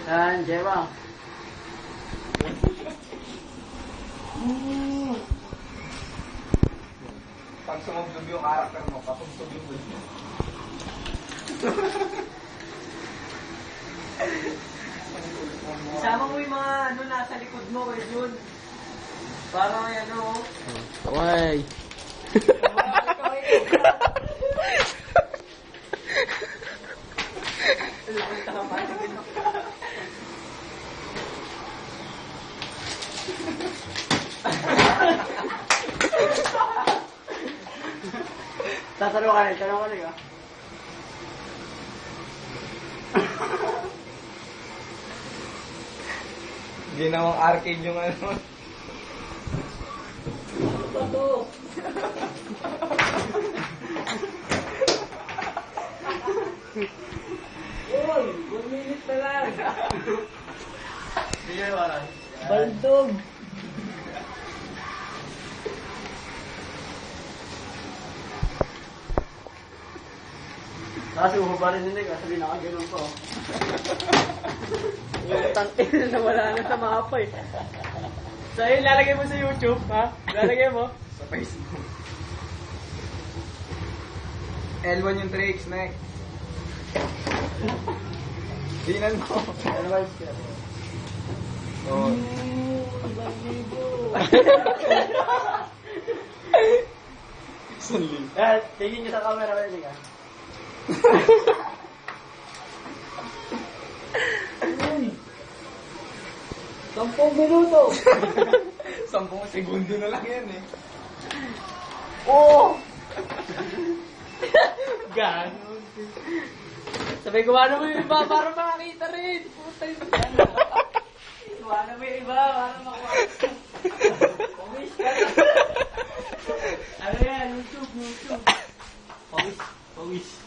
Yan, Jeba. Pag sumugtog yung karakter mo, patugtog yung bull mo. Isama mo yung mga ano nasa likod mo, eh, yun. Para may ano. Okay. Tatalo ka rin, tanong ka rin ah. Ginawang arcade yung ano. Ito. Uy, 1 minute na lang. Sige, wala. Baldog. Kasi uhubarin nila yung sabi nakaganon ko. Yung tangin na wala na sa mapa eh. So yun, lalagay mo sa YouTube, ha? Lalagay mo. Sa Facebook. L1 yung tricks, next. Dinan mo. Ano ba siya? Oh. Sali. Tingin niyo sa camera ba yun ka? Uy! 10 minuto! 10 segundo na lang yan eh. Oo! Ganon. Sabi, gumana mo yung iba para makakita rin. Puta yung gano'n. Gumana mo yung iba para makuha. Pawis ka na. Ano yan? YouTube. Pawis.